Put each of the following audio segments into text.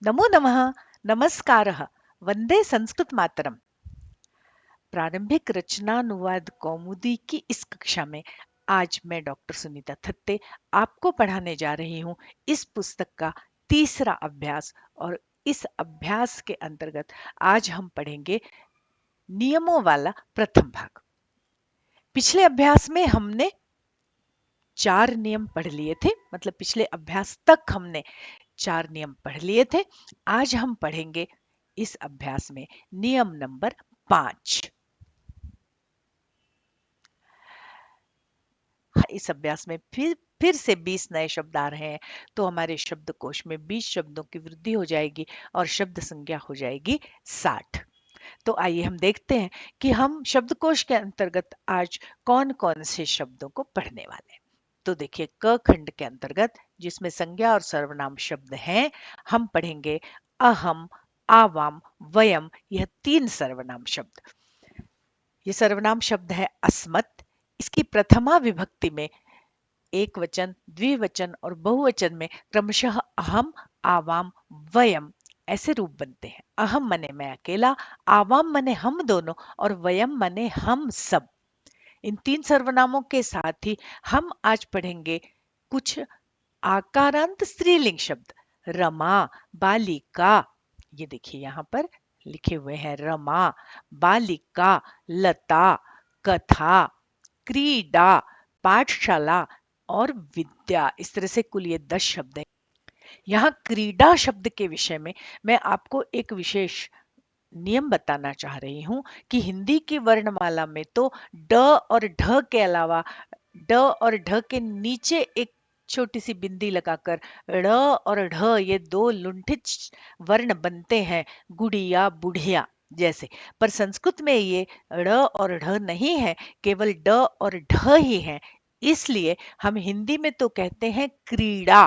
नमो नमः, नमस्कारः, वंदे संस्कृत मातरम। प्रारंभिक रचनानुवाद कौमुदी की इस कक्षा में आज मैं डॉक्टर सुनीता थत्ते आपको पढ़ाने जा रही हूँ इस पुस्तक का तीसरा अभ्यास। और इस अभ्यास के अंतर्गत आज हम पढ़ेंगे नियमों वाला प्रथम भाग। पिछले अभ्यास में हमने 4 नियम पढ़ लिए थे, मतलब पिछले अभ्यास तक हमने 4 नियम पढ़ लिए थे। आज हम पढ़ेंगे इस अभ्यास में नियम नंबर 5। इस अभ्यास में फिर से 20 नए शब्द आ रहे हैं, तो हमारे शब्दकोश में 20 शब्दों की वृद्धि हो जाएगी और शब्द संख्या हो जाएगी 60। तो आइए हम देखते हैं कि हम शब्दकोश के अंतर्गत आज कौन कौन से शब्दों को पढ़ने वाले हैं। तो देखिए, क खंड के अंतर्गत जिसमें संज्ञा और सर्वनाम शब्द हैं, हम पढ़ेंगे अहम, आवाम, वयम। यह 3 सर्वनाम शब्द। ये सर्वनाम शब्द है अस्मत्। इसकी प्रथमा विभक्ति में एक वचन, द्विवचन और बहुवचन में क्रमशः अहम, आवाम, वयम ऐसे रूप बनते हैं। अहम मने मैं अकेला, आवाम मने हम दोनों और वयम मने हम सब। इन 3 सर्वनामों के साथ ही हम आज पढ़ेंगे कुछ आकारांत स्त्रीलिंग शब्द। रमा, बालिका, ये देखिए यहाँ पर लिखे हुए हैं रमा, बालिका, लता, कथा, क्रीडा, पाठशाला और विद्या। इस तरह से कुल ये 10 शब्द हैं। यहाँ क्रीडा शब्द के विषय में मैं आपको एक विशेष नियम बताना चाह रही हूँ कि हिंदी की वर्णमाला में तो ड और ढ के अलावा ड और ढ के नीचे एक छोटी सी बिंदी लगाकर ड़ और ढ ये 2 लुंठित वर्ण बनते हैं, गुड़िया, बुढ़िया जैसे। पर संस्कृत में ये ड़ और ढ नहीं है, केवल ड और ढ ही है। इसलिए हम हिंदी में तो कहते हैं क्रीड़ा,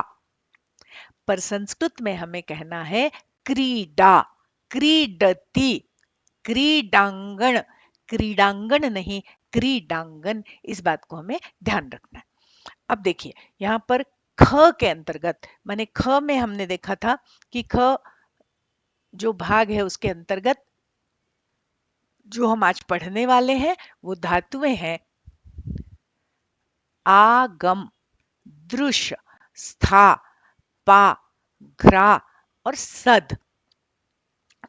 पर संस्कृत में हमें कहना है क्रीडा, क्रीडति, क्रीडांगण, क्रीडांगण नहीं क्रीडांगन। इस बात को हमें ध्यान रखना है। अब देखिए यहाँ पर ख के अंतर्गत, माने ख में हमने देखा था कि ख जो भाग है उसके अंतर्गत जो हम आज पढ़ने वाले हैं वो धातुएं हैं आगम, दृश्य, स्था, पा, घ्रा और सद।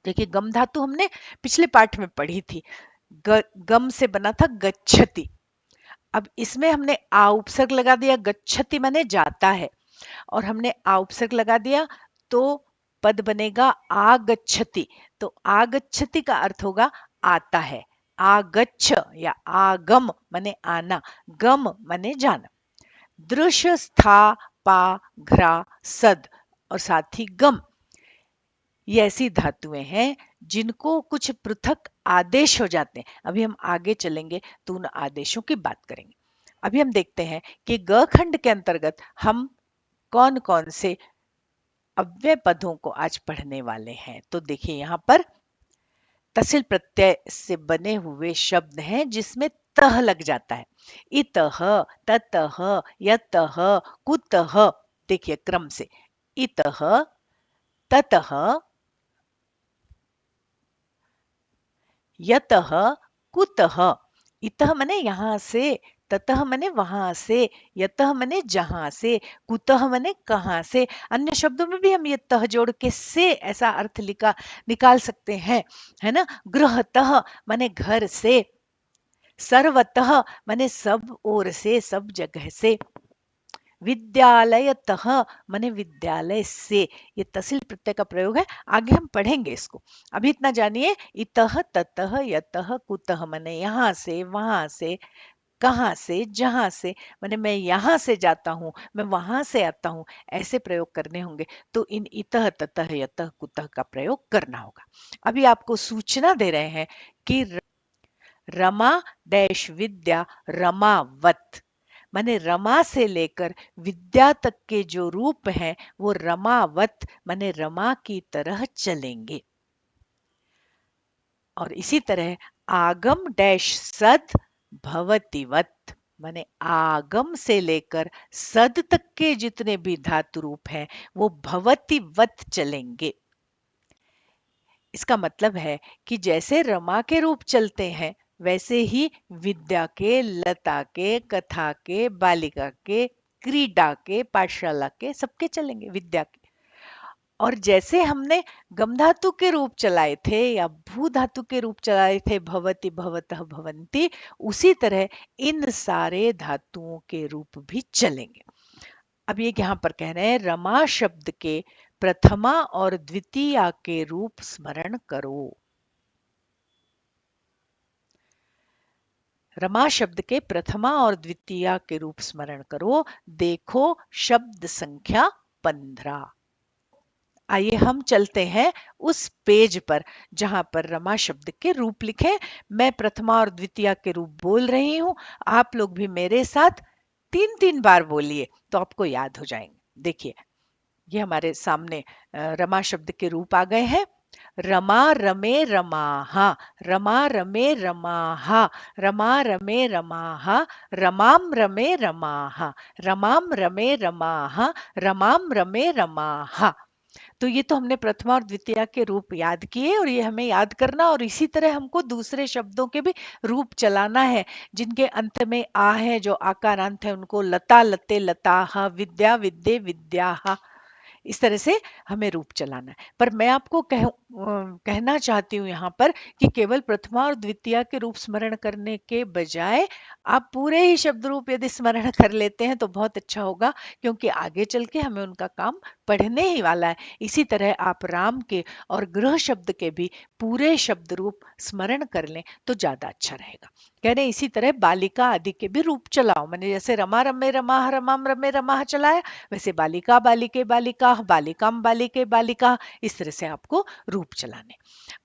देखिए गम धातु हमने पिछले पाठ में पढ़ी थी। गम से बना था गच्छति। अब इसमें हमने आ उपसर्ग लगा दिया, गच्छति माने जाता है, और हमने आ उपसर्ग लगा दिया तो पद बनेगा आगच्छति। तो आगच्छति का अर्थ होगा आता है। आगच्छ या आगम माने आना, गम माने जाना। दृश्य, स्था, पा, घ्रा, सद और साथ ही गम, ये ऐसी धातुएं हैं जिनको कुछ पृथक आदेश हो जाते हैं। अभी हम आगे चलेंगे तो उन आदेशों की बात करेंगे। अभी हम देखते हैं कि ग खंड के अंतर्गत हम कौन कौन से अव्यय पदों को आज पढ़ने वाले हैं। तो देखिए यहाँ पर तसिल प्रत्यय से बने हुए शब्द हैं जिसमें तह लग जाता है। इतह, ततह, यतह, कुतह। देखिए क्रम से इतह, ततह, यतः, कुतः। इतः मने यहां से, ततः मने वहां से, यतः मने जहां से, कुतः मने कहां से। अन्य शब्दों में भी हम ये तह जोड़ के से ऐसा अर्थ निकाल सकते हैं, है ना। गृहतः मने घर से, सर्वतः मने सब ओर से, सब जगह से, विद्यालयतः माने विद्यालय से। ये तहसील प्रत्यय का प्रयोग है, आगे हम पढ़ेंगे इसको। अभी इतना जानिए, इतः, ततः, यतः, कुतः माने यहाँ से, वहां से, कहां से, जहां से। माने मैं यहाँ से जाता हूँ, मैं वहां से आता हूँ, ऐसे प्रयोग करने होंगे। तो इन इतः, ततः, यतः, कुतः का प्रयोग करना होगा। अभी आपको सूचना दे रहे हैं कि रमा डैश विद्या रमावत, माने रमा से लेकर विद्या तक के जो रूप हैं वो रमावत माने रमा की तरह चलेंगे। और इसी तरह आगम डैश सद भवतिवत, माने आगम से लेकर सद तक के जितने भी धातु रूप हैं वो भवतिवत चलेंगे। इसका मतलब है कि जैसे रमा के रूप चलते हैं, वैसे ही विद्या के, लता के, कथा के, बालिका के, क्रीडा के, पाठशाला के, सबके चलेंगे विद्या के। और जैसे हमने गम धातु के रूप चलाए थे या भू धातु के रूप चलाए थे, भवति, भवतः, भवन्ति, उसी तरह इन सारे धातुओं के रूप भी चलेंगे। अब ये यहाँ पर कह रहे हैं, रमा शब्द के प्रथमा और द्वितीया के रूप स्मरण करो। रमा शब्द के प्रथमा और द्वितीया के रूप स्मरण करो। देखो शब्द संख्या 15। आइए हम चलते हैं उस पेज पर जहां पर रमा शब्द के रूप लिखे। मैं प्रथमा और द्वितीया के रूप बोल रही हूं, आप लोग भी मेरे साथ 3-3 बार बोलिए तो आपको याद हो जाएंगे। देखिए, ये हमारे सामने रमा शब्द के रूप आ गए हैं। रमा रमे रमाहा, रमा रमे रमाहा, रमा रमे रमाहा, रमाम रमे रमाहा, रमाम रमे रमाहा, रमाम रमे रमाहा। तो ये तो हमने प्रथमा और द्वितीया के रूप याद किए, और ये हमें याद करना, और इसी तरह हमको दूसरे शब्दों के भी रूप चलाना है जिनके अंत में आ है, जो आकारांत है, उनको लता लते लताहा, विद्या विद्ये विद्याहा, इस तरह से हमें रूप चलाना है। पर मैं आपको कहना चाहती हूँ यहाँ पर कि केवल प्रथमा और द्वितीया के रूप स्मरण करने के बजाय आप पूरे ही शब्द रूप यदि स्मरण कर लेते हैं तो बहुत अच्छा होगा, क्योंकि आगे चल के हमें उनका काम पढ़ने ही वाला है। इसी तरह आप राम के और गृह शब्द के भी पूरे शब्द रूप स्मरण कर लें तो ज्यादा अच्छा रहेगा। कह रहे इसी तरह बालिका आदि के भी रूप चलाओ। मैंने जैसे रमा रमे रमाह, रमाम रमे रमाह चलाया, वैसे बालिका बालिके बालिका, बालिकाम बालिके बालिका, इस तरह से आपको रूप चलाने।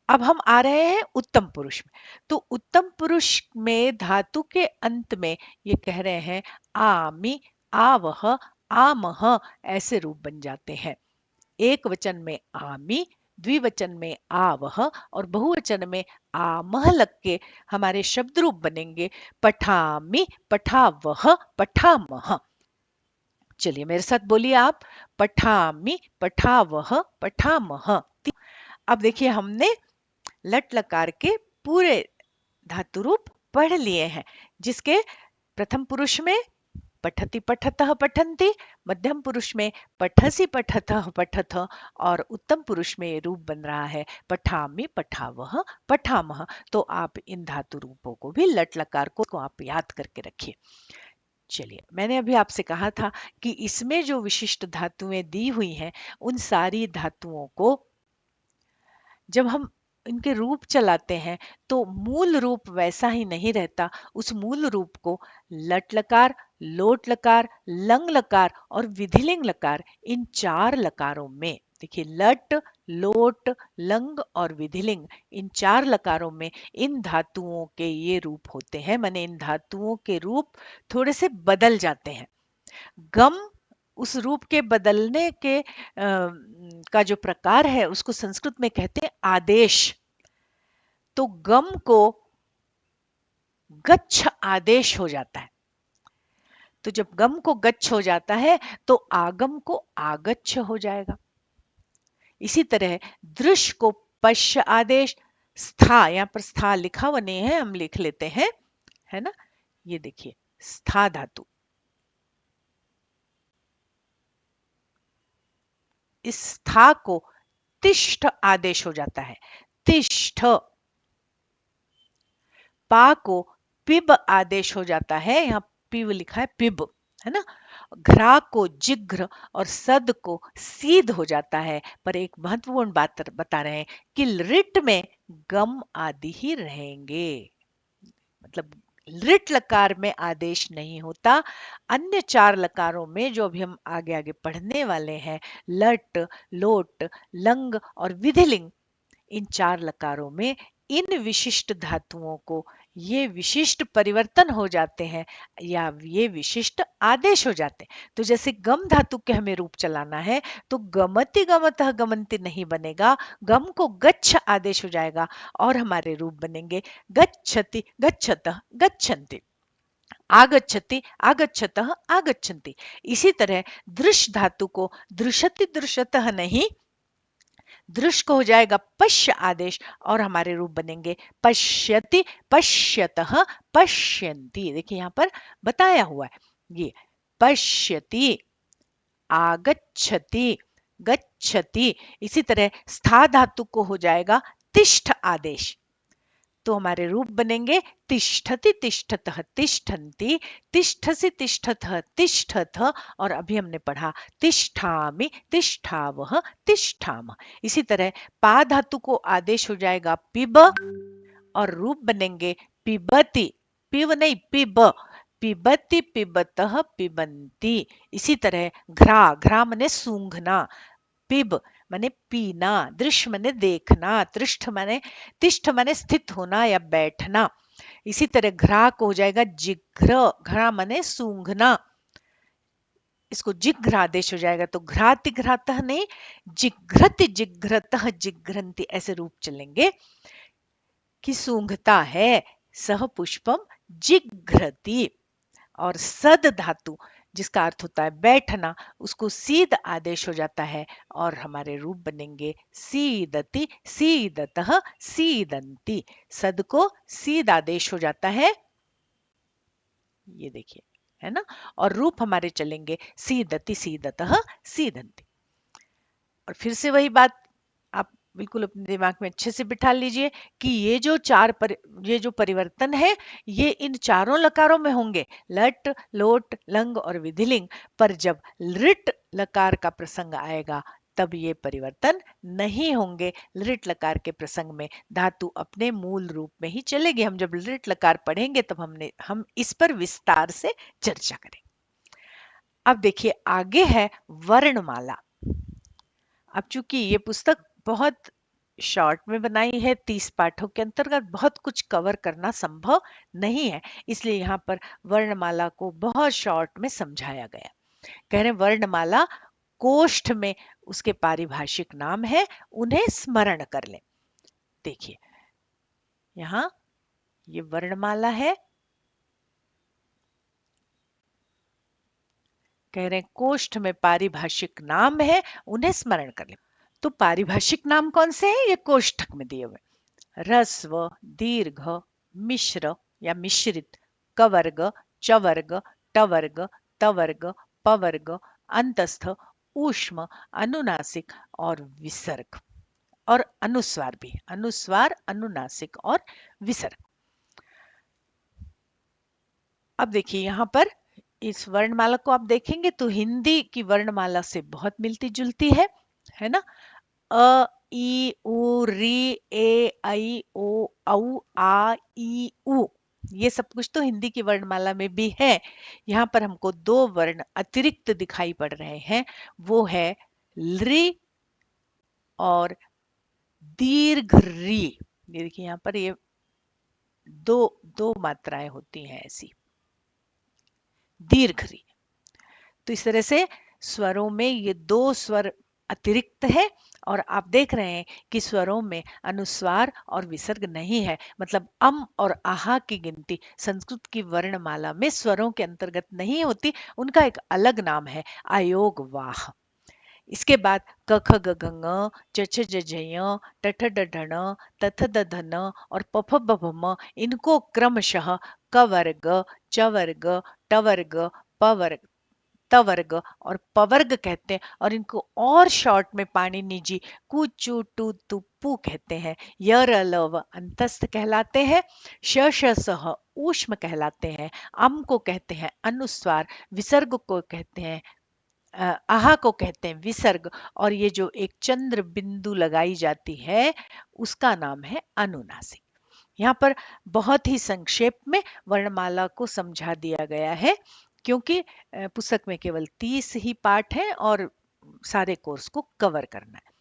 अब हम आ रहे हैं उत्तम पुरुष में। तो उत्तम पुरुष में धातु के अंत में ये कह रहे हैं आमी, आवह, आमह, ऐसे रूप बन जाते हैं। एक वचन में आमी, द्विवचन में आवह और बहुवचन में आमह लग के हमारे शब्द रूप बनेंगे पठामी, पठावह, पठामह। चलिए मेरे साथ बोलिए आप, पठामी, पठावह, पठामह। अब देखिए, हमने लट लकार के पूरे धातु रूप पढ़ लिए हैं, जिसके प्रथम पुरुष में पठति पठतः पठन्ति, मध्यम पुरुष में पठसि पठतः पठथ, और उत्तम पुरुष में ये रूप बन रहा है पठामि, पठावह, पठामह। तो आप इन धातु रूपों को भी लट लकार को आप याद करके रखिए। चलिए, मैंने अभी आपसे कहा था कि इसमें जो विशिष्ट धातुएं दी हुई हैं, उन सारी धातुओं को जब हम इनके रूप चलाते हैं तो मूल रूप वैसा ही नहीं रहता। उस मूल रूप को लट लकार, लोट लकार, लंग लकार और विधिलिंग लकार, इन 4 लकारों में, देखिए लट, लोट, लंग और विधिलिंग, इन 4 लकारों में इन धातुओं के ये रूप होते हैं। माने इन धातुओं के रूप थोड़े से बदल जाते हैं। गम उस रूप के बदलने के का जो प्रकार है उसको संस्कृत में कहते हैं आदेश। तो गम को गच्छ आदेश हो जाता है। तो जब गम को गच्छ हो जाता है तो आगम को आगच्छ हो जाएगा। इसी तरह दृश्य को पश्य आदेश, स्था, यहाँ पर स्था लिखा हुआ नहीं है, हम लिख लेते हैं, है ना। ये देखिए स्था धातु, इस स्था को तिष्ठ आदेश हो जाता है, तिष्ठ। पा को पिब आदेश हो जाता है, यहाँ पिब लिखा है, पिब, है ना। घ्रा को जिघ्र और सद को सीध हो जाता है। पर एक महत्वपूर्ण बात बता रहे हैं कि लिट में गम आदि ही रहेंगे, मतलब लिट लकार में आदेश नहीं होता। अन्य 4 लकारों में जो अभी हम आगे आगे पढ़ने वाले हैं, लट, लोट, लंग और विधिलिंग, इन 4 लकारों में इन विशिष्ट धातुओं को ये विशिष्ट परिवर्तन हो जाते हैं या ये विशिष्ट आदेश हो जाते हैं। तो जैसे गम धातु के हमें रूप चलाना है तो गमति गमतः गमंति नहीं बनेगा, गम को गच्छ आदेश हो जाएगा और हमारे रूप बनेंगे गच्छति, गच्छतः, गच्छन्ति, आगच्छति, आगच्छतः, आगच्छन्ति। इसी तरह दृश्य धातु को दृशति, दृशतः नहीं, दृश को हो जाएगा पश्य आदेश और हमारे रूप बनेंगे पश्यति, पश्यतः, पश्यन्ति। देखिए यहाँ पर बताया हुआ है ये पश्यति, आगच्छति, गच्छति। इसी तरह स्था धातु को हो जाएगा तिष्ठ आदेश, तो हमारे रूप बनेंगे तिष्ठति, तिष्ठतः, तिष्ठन्ति, तिष्ठसि, तिष्ठतः, तिष्ठथ। और अभी हमने पढ़ा तिष्ठामि, तिष्ठावः, तिष्ठामः। इसी तरह पा धातु को आदेश हो जाएगा पिब और रूप बनेंगे पिबति, पिब नहीं पिब, पिबति, पिबतः, पिबन्ति। इसी तरह घ्रा, घ्रा मने सूंघना, पिब माने पीना, दृश्य माने देखना, तिष्ठ माने स्थित होना या बैठना। इसी तरह घ्रा को हो जाएगा जिघ्र, घ्रा माने सूंघना, इसको जिघ्र आदेश हो जाएगा, तो घ्राति घ्रातः नहीं, जिघ्रति जिघ्रतः जिघ्रन्ति ऐसे रूप चलेंगे कि सूंघता है। सह पुष्पम जिघ्रति। और सद धातु जिसका अर्थ होता है बैठना, उसको सीद आदेश हो जाता है और हमारे रूप बनेंगे सीदति, सीदतः, सीदन्ति। सद को सीद आदेश हो जाता है, ये देखिए, है ना। और रूप हमारे चलेंगे सीदति, सीदतः, सीदन्ति। और फिर से वही बात आप बिल्कुल अपने दिमाग में अच्छे से बिठा लीजिए कि ये जो परिवर्तन है ये इन चारों लकारों में होंगे, लट, लोट, लंग और विधिलिंग। पर जब लृट लकार का प्रसंग आएगा तब ये परिवर्तन नहीं होंगे। लृट लकार के प्रसंग में धातु अपने मूल रूप में ही चलेगी। हम जब लृट लकार पढ़ेंगे तब हम इस पर विस्तार से चर्चा करेंगे। अब देखिए आगे है वर्णमाला। अब चूंकि ये पुस्तक बहुत शॉर्ट में बनाई है, 30 पाठों के अंतर्गत बहुत कुछ कवर करना संभव नहीं है, इसलिए यहाँ पर वर्णमाला को बहुत शॉर्ट में समझाया गया। कह रहे वर्णमाला कोष्ठ में उसके पारिभाषिक नाम है, उन्हें स्मरण कर लें। देखिए यहाँ ये वर्णमाला है, कह रहे कोष्ठ में पारिभाषिक नाम है, उन्हें स्मरण कर लें। तो पारिभाषिक नाम कौन से हैं? ये कोष्ठक में दिए हुए, ह्रस्व, दीर्घ, मिश्र या मिश्रित, कवर्ग, चवर्ग, टवर्ग, तवर्ग, पवर्ग, अंतस्थ, ऊष्म, अनुनासिक और विसर्ग। और अनुस्वार भी, अनुस्वार, अनुनासिक और विसर्ग। अब देखिए यहाँ पर इस वर्णमाला को आप देखेंगे तो हिंदी की वर्णमाला से बहुत मिलती जुलती है ना। अ, ई, उ, री, ए, ऐ, ओ, औ, आ, ई, उ, ये सब कुछ तो हिंदी की वर्णमाला में भी है। यहाँ पर हमको दो वर्ण अतिरिक्त दिखाई पड़ रहे हैं, वो है लृ और दीर्घ री। ये देखिए यहाँ पर ये दो दो मात्राएं होती हैं ऐसी, दीर्घ री। तो इस तरह से स्वरों में ये दो स्वर अतिरिक्त है और आप देख रहे हैं कि स्वरों में अनुस्वार और विसर्ग नहीं है, मतलब अम और आहा की गिनती संस्कृत की वर्णमाला में स्वरों के अंतर्गत नहीं होती, उनका एक अलग नाम है अयोग वाह। इसके बाद क ख ग घ ङ, च छ ज झ ञ, ट ठ ड ढ ण, त थ द ध न और प फ ब भ म, इनको क्रमशः क वर्ग, च वर्ग, ट वर्ग, प वर्ग, तवर्ग और पवर्ग कहते हैं। और इनको और शॉर्ट में पाणिनि जी कु चु टू तु पू कहते हैं। य र ल व अंतस्थ कहलाते हैं। श श स ह ऊष्म कहलाते हैं। अम को कहते हैं अनुस्वार, विसर्ग को कहते हैं आहा को कहते हैं विसर्ग, और ये जो एक चंद्र बिंदु लगाई जाती है उसका नाम है अनुनासिक। यहाँ पर बहुत ही संक्षेप में वर्णमाला को समझा दिया गया है, क्योंकि पुस्तक में केवल 30 ही पाठ हैं और सारे कोर्स को कवर करना है।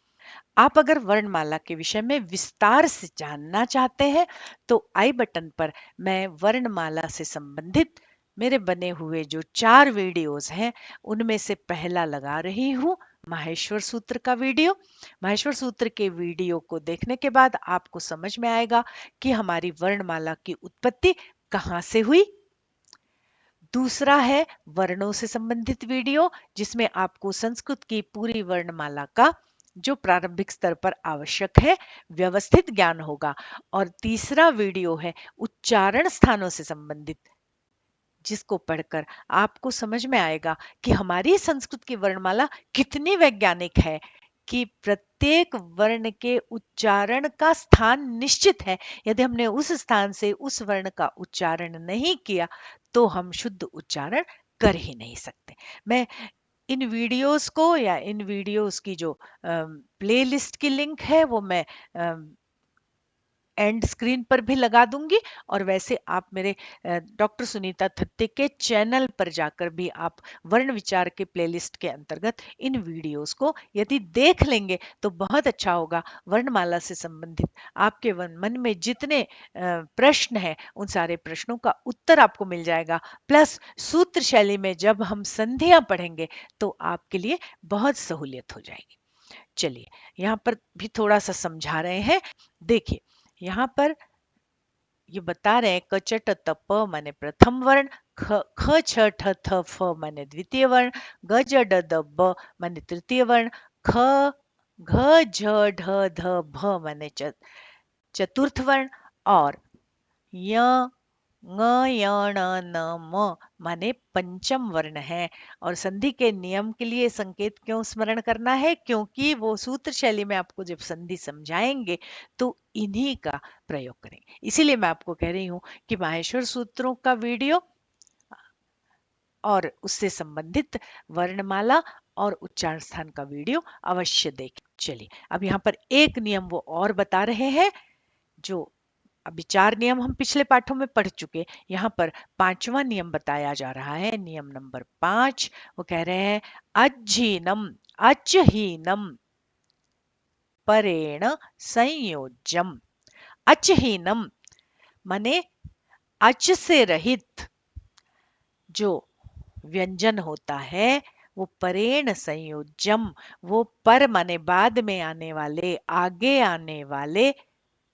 आप अगर वर्णमाला के विषय में विस्तार से जानना चाहते हैं तो आई बटन पर मैं वर्णमाला से संबंधित मेरे बने हुए जो 4 वीडियोस हैं उनमें से पहला लगा रही हूँ, माहेश्वर सूत्र का वीडियो। माहेश्वर सूत्र के वीडियो को देखने के बाद आपको समझ में आएगा कि हमारी वर्णमाला की उत्पत्ति कहाँ से हुई। दूसरा है वर्णों से संबंधित वीडियो, जिसमें आपको संस्कृत की पूरी वर्णमाला का जो प्रारंभिक स्तर पर आवश्यक है, व्यवस्थित ज्ञान होगा। और तीसरा वीडियो है उच्चारण स्थानों से संबंधित, जिसको पढ़कर आपको समझ में आएगा कि हमारी संस्कृत की वर्णमाला कितनी वैज्ञानिक है, कि प्रत्येक वर्ण के उच्चारण का स्थान निश्चित है। यदि हमने उस स्थान से उस वर्ण का उच्चारण नहीं किया तो हम शुद्ध उच्चारण कर ही नहीं सकते। मैं इन वीडियोस को या इन वीडियोस की जो प्लेलिस्ट की लिंक है वो मैं एंड स्क्रीन पर भी लगा दूंगी। और वैसे आप मेरे डॉक्टर सुनीता थत्ते के चैनल पर जाकर भी आप वर्ण विचार के प्लेलिस्ट के अंतर्गत इन वीडियोस को यदि देख लेंगे तो बहुत अच्छा होगा। वर्णमाला से संबंधित आपके मन में जितने प्रश्न हैं उन सारे प्रश्नों का उत्तर आपको मिल जाएगा। प्लस सूत्र शैली में जब हम संधियां पढ़ेंगे तो आपके लिए बहुत सहूलियत हो जाएगी। चलिए यहाँ पर भी थोड़ा सा समझा रहे हैं। देखिए यहाँ पर ये बता रहे हैं क च ट त प माने प्रथम वर्ण, ख छ ठ थ फ माने द्वितीय वर्ण, ग ज ड द ब माने तृतीय वर्ण, ख घ झ ढ ध भ माने चतुर्थ वर्ण, और य ङ य ण न म माने पंचम वर्ण है। और संधि के नियम के लिए संकेत क्यों स्मरण करना है? क्योंकि वो सूत्र शैली में आपको जब संधि समझाएंगे तो इन्हीं का प्रयोग करेंगे। इसीलिए मैं आपको कह रही हूं कि माहेश्वर सूत्रों का वीडियो और उससे संबंधित वर्णमाला और उच्चारण स्थान का वीडियो अवश्य देखें। चलिए अब यहाँ पर एक नियम वो और बता रहे हैं, जो अभी 4 नियम हम पिछले पाठों में पढ़ चुके। यहाँ पर 5वां नियम बताया जा रहा है, नियम नंबर 5। वो कह रहे हैं अज्जीनम अचहीनम परेण संयोज्यम। अचहीनम माने अच से रहित जो व्यंजन होता है वो परेण संयोज्यम, वो पर माने बाद में आने वाले, आगे आने वाले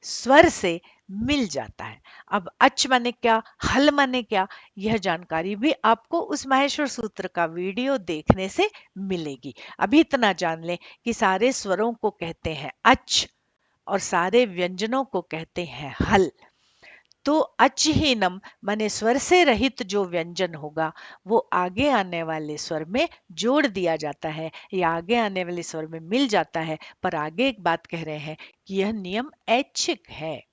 स्वर से मिल जाता है। अब अच माने क्या, हल माने क्या, यह जानकारी भी आपको उस माहेश्वर सूत्र का वीडियो देखने से मिलेगी। अभी इतना जान लें कि सारे स्वरों को कहते हैं अच और सारे व्यंजनों को कहते हैं हल। तो अचहीनम माने स्वर से रहित जो व्यंजन होगा वो आगे आने वाले स्वर में जोड़ दिया जाता है या आगे आने वाले स्वर में मिल जाता है। पर आगे एक बात कह रहे हैं कि यह नियम ऐच्छिक है,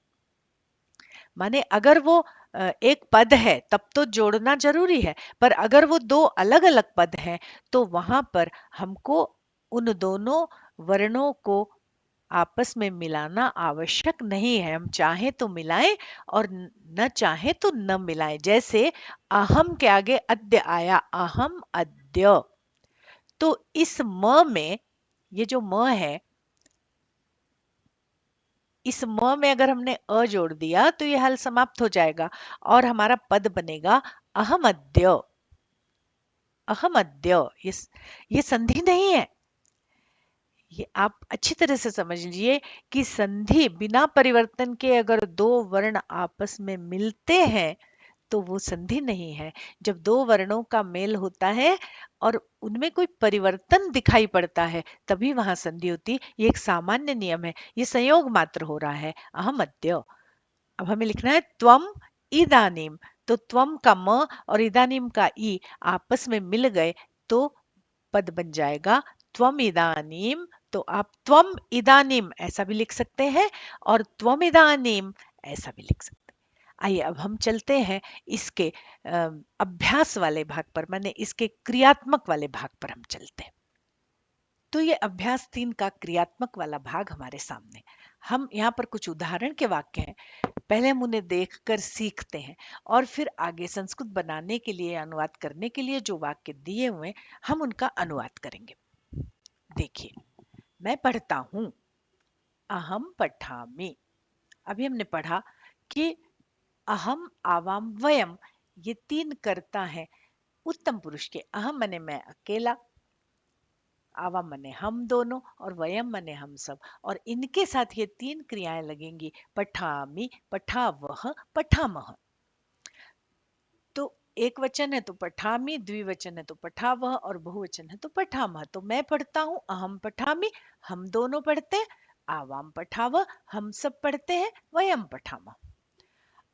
माने अगर वो एक पद है तब तो जोड़ना जरूरी है, पर अगर वो दो अलग अलग पद हैं तो वहां पर हमको उन दोनों वर्णों को आपस में मिलाना आवश्यक नहीं है। हम चाहे तो मिलाएं और न चाहे तो न मिलाएं। जैसे अहम के आगे अद्य आया, अहम अद्य, तो इस म में ये जो म है, इस म में अगर हमने अ जोड़ दिया तो ये हल समाप्त हो जाएगा और हमारा पद बनेगा अहमद्य। अहमद्य ये संधि नहीं है। ये आप अच्छी तरह से समझ लीजिए कि संधि बिना परिवर्तन के अगर दो वर्ण आपस में मिलते हैं तो वो संधि नहीं है। जब दो वर्णों का मेल होता है और उनमें कोई परिवर्तन दिखाई पड़ता है तभी वहां संधि होती। ये एक सामान्य नियम है, ये संयोग मात्र हो रहा है। अहमद्य। अब हमें लिखना है त्वम इदानीम। तो त्वम का म और इदानीम का ई आपस में मिल गए तो पद बन जाएगा त्वम इदानीम। तो आप त्वम इदानीम ऐसा भी लिख सकते हैं और त्वम इदानीम ऐसा भी लिख सकते हैं। आइए अब हम चलते हैं इसके अभ्यास वाले भाग पर, माने इसके क्रियात्मक वाले भाग पर हम चलते हैं। तो ये अभ्यास 3 का क्रियात्मक वाला भाग हमारे सामने। हम यहाँ पर कुछ उदाहरण के वाक्य हैं, पहले हम उन्हें देखकर सीखते हैं और फिर आगे संस्कृत बनाने के लिए, अनुवाद करने के लिए जो वाक्य दिए हुए हम उनका अनुवाद करेंगे। देखिए मैं पढ़ता हूं, अहम पठामि। अभी हमने पढ़ा कि अहम, आवाम, वयम ये 3 कर्ता हैं उत्तम पुरुष के। अहम मने मैं अकेला, आवाम मने हम दोनों, और वयम मने हम सब। और इनके साथ ये 3 क्रियाएं लगेंगी, पठामि, पठावह, पठामह। तो एक वचन है तो पठामि, द्विवचन है तो पठावह और बहुवचन है तो पठामह। तो मैं पढ़ता हूँ अहम पठामि, हम दोनों पढ़ते हैं। आवाम पठावह, हम सब पढ़ते हैं। वयम पठामह।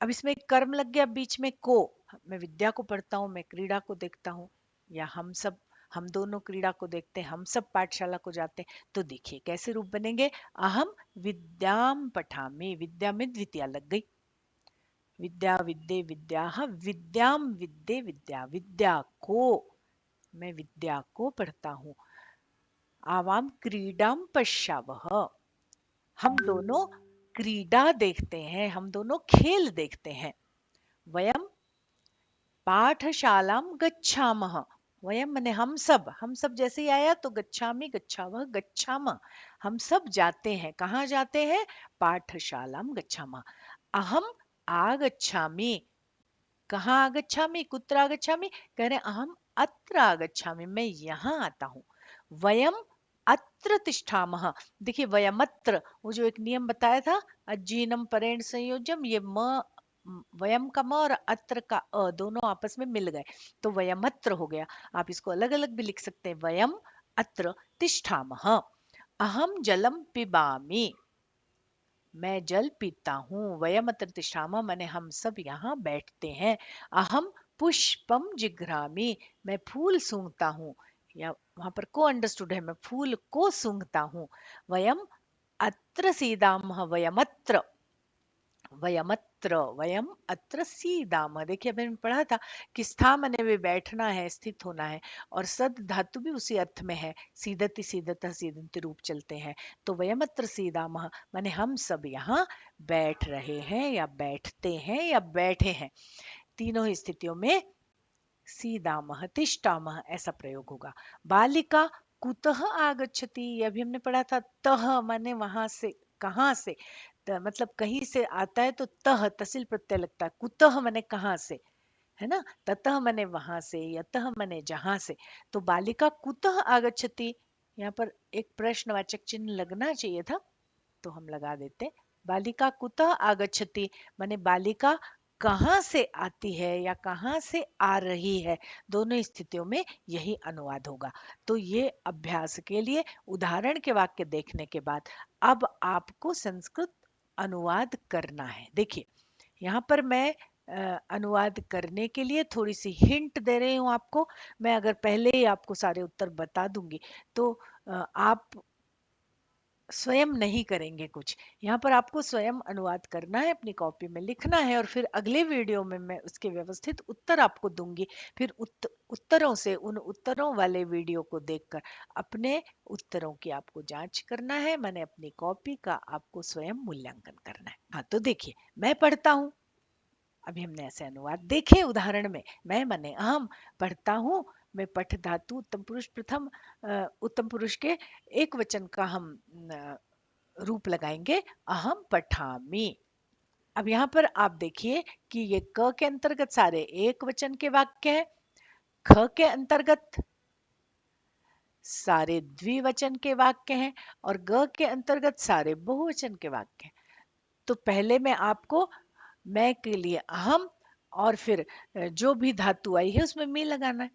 अब इसमें एक कर्म लग गया बीच में को। मैं विद्या को पढ़ता हूँ, मैं क्रीड़ा को देखता हूँ, या हम दोनों क्रीड़ा को देखते हैं, हम सब पाठशाला को जाते हैं। तो देखिए कैसे रूप बनेंगे। अहम विद्याम पठामि, विद्या में द्वितीया लग गई। विद्या विद्ये विद्याः, विद्याम विद्ये विद्या, विद्या को, मैं विद्या को पढ़ता हूँ। आवाम क्रीडाम पश्यावह, हम दोनों क्रीडा देखते हैं, हम दोनों खेल देखते हैं। वयम पाठशालाम गच्छामः, वयम माने हम सब जैसे ही आया तो गच्छामि गच्छावह गच्छामः, हम सब जाते हैं। कहाँ जाते हैं? पाठशालाम गच्छामः। अहम आगच्छामि, कहाँ आगच्छामि, कुत्र आगच्छामि? कह रहे अहम अत्र आगच्छामि, मैं यहाँ आता हूँ। वयम अत्र तिष्ठामः। देखिए वयमत्र, वो जो एक नियम बताया था, अजीनम परेण संयोजम, ये वयम का म और अत्र का अ दोनों आपस में मिल गए तो वयमत्र हो गया। आप इसको अलग अलग भी लिख सकते हैं। वयम अत्र तिष्ठामः। अहम जलम पिबामि, मैं जल पीता हूँ। वयम अत्र तिष्ठामः माने हम सब यहाँ बैठते हैं। अहम पुष्पम जिघ्रामि, मैं फूल सूंघता हूँ, या वहां पर को अंडरस्टूड है, मैं फूल को सूंघता हूँ। वयम अत्र सीदामः, वयमत्र, वयम अत्र सीदामः। देखिए अभी मैंने पढ़ा था कि स्था माने वे बैठना है, स्थित होना है, और सद धातु भी उसी अर्थ में है। सीदति सीदतः सीदंति रूप चलते हैं। तो वयमत्र सीदामः माने हम सब यहाँ बैठ रहे हैं, या बैठते हैं, या बैठे हैं। तीनों ही स्थितियों में सीदामः तिष्ठामः ऐसा प्रयोग होगा। बालिका कुतः आगच्छति, ये अभी हमने पढ़ा था। तह माने वहां से, कहाँ से, मतलब कहीं से आता है तो तह तसिल प्रत्यय लगता है। कुतः माने कहाँ से, है ना। ततः माने वहां से, यतः माने जहां से। तो बालिका कुतः आगच्छति, यहाँ पर एक प्रश्नवाचक चिन्ह लगना चाहिए था, तो हम लगा देते। बालिका कुतः आगच्छति माने बालिका कहाँ से आती है या कहाँ से आ रही है। दोनों स्थितियों में यही अनुवाद होगा। तो ये अभ्यास के लिए उदाहरण के वाक्य देखने के बाद अब आपको संस्कृत अनुवाद करना है। देखिए यहाँ पर मैं अनुवाद करने के लिए थोड़ी सी हिंट दे रही हूँ आपको। मैं अगर पहले ही आपको सारे उत्तर बता दूंगी तो आप स्वयं नहीं करेंगे कुछ। यहाँ पर आपको स्वयं अनुवाद करना है, अपनी कॉपी में लिखना है, और फिर अगले वीडियो में मैं उसके व्यवस्थित उत्तर आपको दूंगी। फिर उत्तरों से, उन उत्तरों वाले वीडियो को देखकर अपने उत्तरों की आपको जांच करना है, मैंने अपनी कॉपी का आपको स्वयं मूल्यांकन करना है। हाँ तो देखिए मैं पढ़ता हूँ, अभी हमने ऐसे अनुवाद देखे उदाहरण में। मैं माने अहम पढ़ता हूँ, मैं पठ धातु उत्तम पुरुष प्रथम उत्तम पुरुष के एक वचन का हम रूप लगाएंगे, अहम पठामि। अब यहाँ पर आप देखिए कि ये क के अंतर्गत सारे एक वचन के वाक्य हैं, ख के अंतर्गत सारे द्विवचन के वाक्य हैं, और ग के अंतर्गत सारे बहुवचन के वाक्य हैं। तो पहले मैं आपको मैं के लिए अहम, और फिर जो भी धातु आई है उसमें मी लगाना है।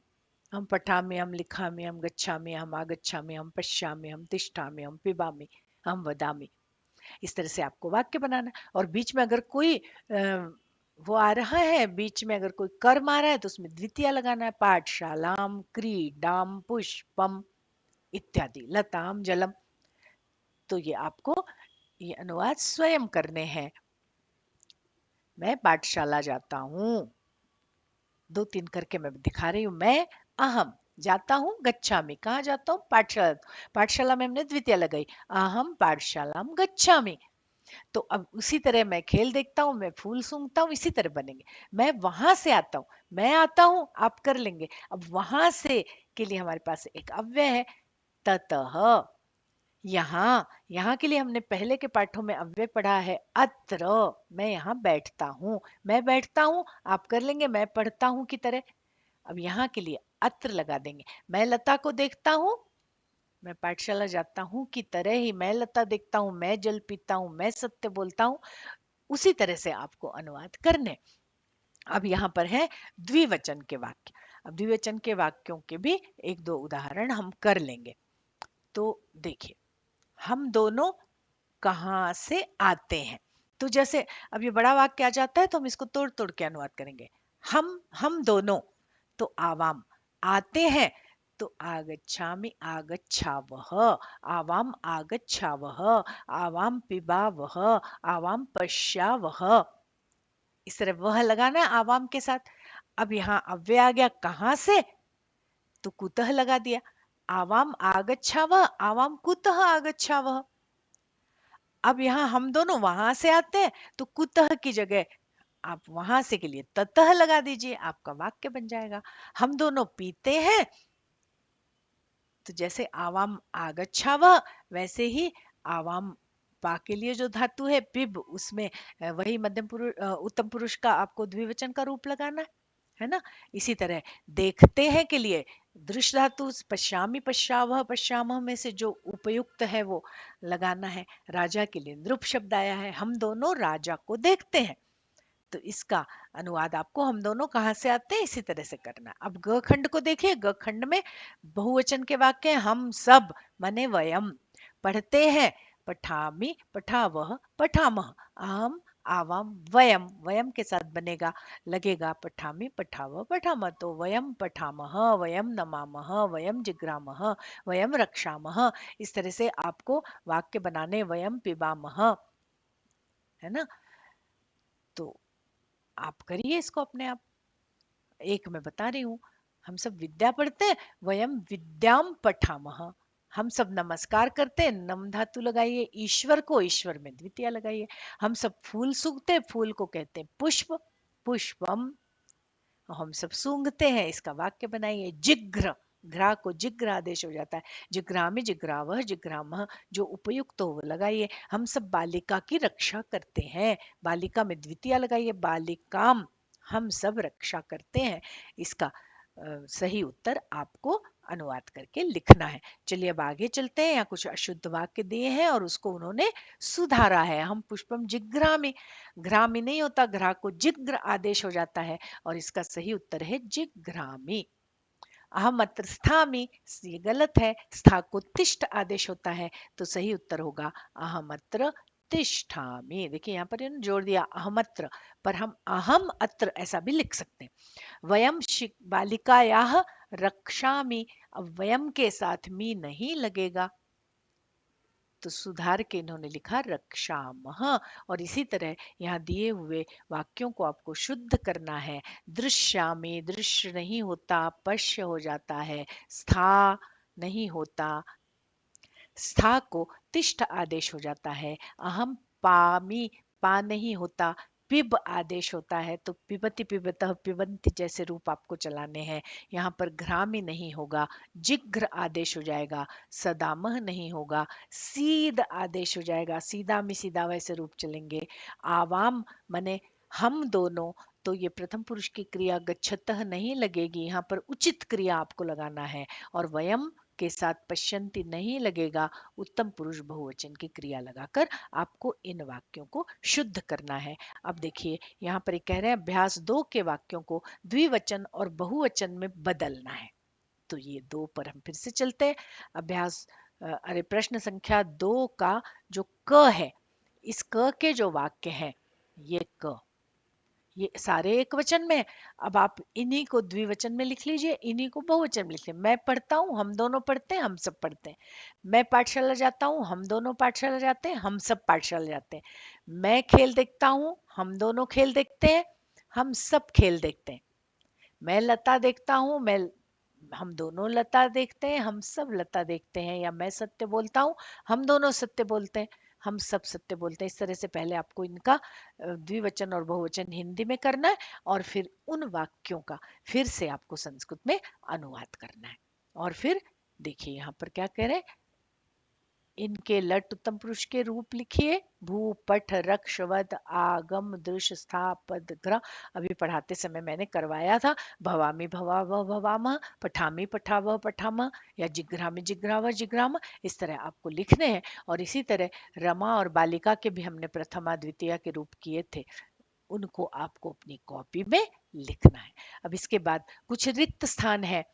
हम पठामि, हम लिखामि, हम गच्छामि, हम आगच्छामि, हम पश्यामि, हम तिष्ठामि, हम पिबामि, हम वदामि। इस तरह से आपको वाक्य बनाना है। और बीच में अगर कोई वो आ रहा है, बीच में अगर कोई कर्म आ रहा है तो उसमें द्वितीय लगाना है। पाठशालाम क्रीडाम पुष्पम इत्यादि, लताम जलम। तो ये आपको ये अनुवाद स्वयं करने हैं। मैं पाठशाला जाता हूँ, दो तीन करके मैं दिखा रही हूँ। मैं अहम जाता हूँ, गच्छामि कहाँ जाता हूँ, पाठशाला। पाठशाला में हमने द्वितीय लगाई, अहम पाठशालाम गच्छामि। तो अब उसी तरह मैं खेल देखता हूँ, मैं फूल सूंघता हूँ, इसी तरह बनेंगे। मैं वहां से आता हूँ, मैं आता हूँ, आप कर लेंगे। अब वहां से के लिए हमारे पास एक अव्यय है, ततः। यहाँ, यहाँ के लिए हमने पहले के पाठों में अव्यय पढ़ा है अत्र, मैं यहाँ बैठता हूँ। मैं बैठता हूँ, आप कर लेंगे, मैं पढ़ता हूँ की तरह। अब यहाँ के लिए अत्र लगा देंगे। मैं लता को देखता हूँ, मैं पाठशाला जाता हूँ की तरह ही मैं लता देखता हूँ, मैं जल पीता हूँ, मैं सत्य बोलता हूँ। उसी तरह से आपको अनुवाद करने। अब यहाँ पर है द्विवचन के वाक्य। अब द्विवचन के वाक्यों के भी एक दो उदाहरण हम कर लेंगे। तो देखिए, हम दोनों कहाँ से आते हैं। तो जैसे अब ये बड़ा वाक्य आ जाता है तो हम इसको तोड़ तोड़ के अनुवाद करेंगे। हम दोनों, तो आवाम। आते हैं, तो आगच्छामि आगच्छावः, आवाम आगच्छावः, आवाम पिबावः, आवाम पश्यावः। इस तरह वह लगाना है आवाम के साथ। अब यहाँ अव्यय आ गया कहाँ से, तो कुतः लगा दिया। आवाम आगच्छावः, आवाम कुतः आगच्छावः। अब यहाँ हम दोनों वहां से आते हैं, तो कुतः की जगह आप वहां से के लिए ततः लगा दीजिए, आपका वाक्य बन जाएगा। हम दोनों पीते हैं, तो जैसे आवाम आगच्छावः, वैसे ही आवाम पा के लिए जो धातु है पिब, उसमें वही मध्यम पुरुष उत्तम पुरुष का आपको द्विवचन का रूप लगाना है ना। इसी तरह देखते हैं के लिए दृश्य धातु पश्यामि पश्यावह पश्यामह में से जो उपयुक्त है वो लगाना है। राजा के लिए नृप शब्द आया है, हम दोनों राजा को देखते हैं, तो इसका अनुवाद आपको हम दोनों कहाँ से आते हैं इसी तरह से करना है। अब ग खंड को देखिए, ग खंड में बहुवचन के वाक्य हैं, हम सब माने वयम। पढ़ते हैं, पठामि पठावह पठामह, अहम आवाम वयम, वयम के साथ बनेगा लगेगा पठामि पठावह पठामह, तो वयम पठामह, वयम नमामह, वयम जिग्रामह, वयम रक्षामह। इस तरह से आपको वाक्य बनाने, वयम पिबामह, है ना। तो आप करिए इसको अपने आप। एक मैं बता रही हूँ, हम सब विद्या पढ़ते हैं, वयम विद्याम पठामह। हम सब नमस्कार करते हैं, नम धातु लगाइए, ईश्वर को ईश्वर में द्वितीय लगाइए। हम सब फूल सूंघते हैं, फूल को कहते हैं पुष्प, पुष्पम। हम सब सूंघते हैं, इसका वाक्य बनाइए, जिघ्र, घ्रा को जिघ्र आदेश हो जाता है, जिघ्रामि जिघ्रावह जिघ्रामः, जो उपयुक्त हो वो लगाइए। हम सब बालिका की रक्षा करते हैं, बालिका में द्वितीय लगाइए, बालिकाम, हम सब रक्षा करते हैं। इसका सही उत्तर आपको अनुवाद करके लिखना है। चलिए अब आगे चलते हैं। यहाँ कुछ अशुद्ध वाक्य दिए हैं और उसको उन्होंने सुधारा है। हम पुष्पम जिग्रामी, घ्रामी नहीं होता, घ्रा को जिग्र आदेश हो जाता है, और इसका सही उत्तर है जिघ्रामी। अहम अत्र स्थामि, ये गलत है, स्था को तिष्ठ आदेश होता है, तो सही उत्तर होगा अहम अत्र तिष्ठामि। देखिए यहाँ पर इन्होंने जोड़ दिया अहमत्र, पर हम अहम अत्र ऐसा भी लिख सकते हैं। वयम बालिकायाः रक्षामि, अब वयम के साथ मी नहीं लगेगा, तो सुधार के इन्होंने लिखा रक्षामः। और इसी तरह यहाँ दिए हुए वाक्यों को आपको शुद्ध करना है। दृश्यामि, दृश्य नहीं होता, पश्य हो जाता है, स्था नहीं होता, स्था को तिष्ठ आदेश हो जाता है। अहम पामी, पा नहीं होता, पिब आदेश होता है, तो पिबति पिबतः पिबंति जैसे रूप आपको चलाने हैं। यहाँ पर घ्रामी नहीं होगा, जिघ्र आदेश हो जाएगा, सदामह नहीं होगा, सीध आदेश हो जाएगा, सीधा में सीधा वैसे रूप चलेंगे। आवाम माने हम दोनों, तो ये प्रथम पुरुष की क्रिया गच्छतः नहीं लगेगी, यहाँ पर उचित क्रिया आपको लगाना है। और वयम के साथ पश्यंती नहीं लगेगा, उत्तम पुरुष बहुवचन की क्रिया लगाकर आपको इन वाक्यों को शुद्ध करना है। अब देखिए यहाँ पर कह रहे हैं अभ्यास 2 के वाक्यों को द्विवचन और बहुवचन में बदलना है। तो ये 2 पर हम फिर से चलते हैं। अभ्यास अरे प्रश्न संख्या 2 का जो क है, इस क के जो वाक्य हैं, ये क ये सारे एक वचन में है। अब आप इन्हीं को द्विवचन में लिख लीजिए, इन्हीं को बहुवचन में लिख लीजिए। मैं पढ़ता हूँ, हम दोनों पढ़ते हैं, हम सब पढ़ते हैं। मैं पाठशाला जाता हूँ, हम दोनों पाठशाला जाते हैं, हम सब पाठशाला जाते हैं। मैं खेल देखता हूँ, हम दोनों खेल देखते हैं, हम सब खेल देखते हैं। मैं लता देखता हूँ, मैं हम दोनों लता देखते हैं, हम सब लता देखते हैं। या मैं सत्य बोलता हूँ, हम दोनों सत्य बोलते हैं, हम सब सत्य बोलते हैं। इस तरह से पहले आपको इनका द्विवचन और बहुवचन हिंदी में करना है, और फिर उन वाक्यों का फिर से आपको संस्कृत में अनुवाद करना है। और फिर देखिए यहाँ पर क्या कह रहे हैं, इनके लट उत्तम पुरुष के रूप लिखिए। भू पठ रक्ष वद आगम दृश्य स्था पद ग्रह। अभी पढ़ाते समय मैंने करवाया था। भवामी भवावह भवामह, पठामी पठावह पठामह, या जिग्रामी जिग्रावह जिग्राम, इस तरह आपको लिखने हैं। और इसी तरह रमा और बालिका के भी हमने प्रथमा द्वितीय के रूप किए थे। उनको आपको अपनी कॉपी में लिखना है। अब इसके बाद कुछ रिक्त स्थान है,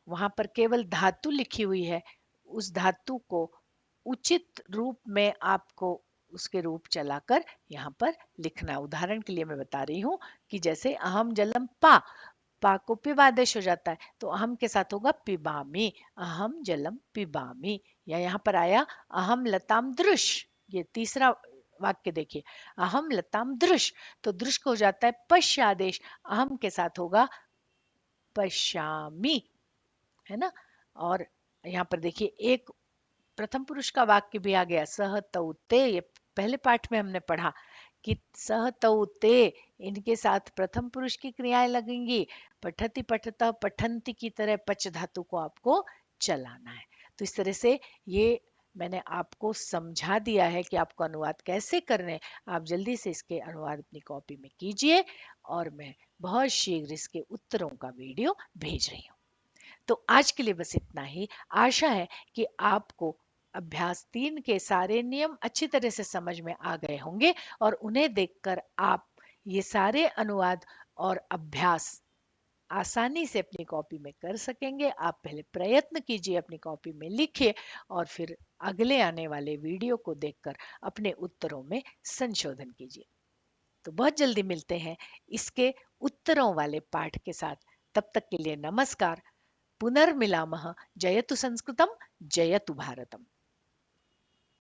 वहां पर केवल धातु लिखी हुई है, उस धातु को उचित रूप में आपको उसके रूप चलाकर यहाँ पर लिखना। उदाहरण के लिए मैं बता रही हूँ कि जैसे अहम जलम पा, पा को पिबादेश हो जाता है, तो अहम के साथ होगा पिबामी, अहम जलम पिबामी। या यहाँ पर आया अहम लताम दृश, ये तीसरा वाक्य देखिए, अहम लताम दृश, तो दृश को हो जाता है पश्य आदेश, अहम के साथ होगा पश्यामी, है ना। और यहाँ पर देखिए एक प्रथम पुरुष का वाक्य भी आ गया, सह तौ ते, ये पहले पाठ में हमने पढ़ा कि सह तौ ते, इनके साथ प्रथम पुरुष की क्रियाएं लगेंगी, पठति पठतः पठंती की तरह पच धातु को आपको चलाना है। तो इस तरह से ये मैंने आपको समझा दिया है कि आपको अनुवाद कैसे करने। आप जल्दी से इसके अनुवाद अपनी कॉपी में कीजिए, और मैं बहुत शीघ्र इसके उत्तरों का वीडियो भेज रही हूँ। तो आज के लिए बस इतना ही। आशा है कि आपको अभ्यास 3 के सारे नियम अच्छी तरह से समझ में आ गए होंगे, और उन्हें देखकर आप ये सारे अनुवाद और अभ्यास आसानी से अपनी कॉपी में कर सकेंगे। आप पहले प्रयत्न कीजिए, अपनी कॉपी में लिखिए, और फिर अगले आने वाले वीडियो को देखकर अपने उत्तरों में संशोधन कीजिए। तो बहुत जल्दी मिलते हैं इसके उत्तरों वाले पाठ के साथ। तब तक के लिए नमस्कार। पुनर्मिलामः। जयतु संस्कृतम, जयतु भारतम।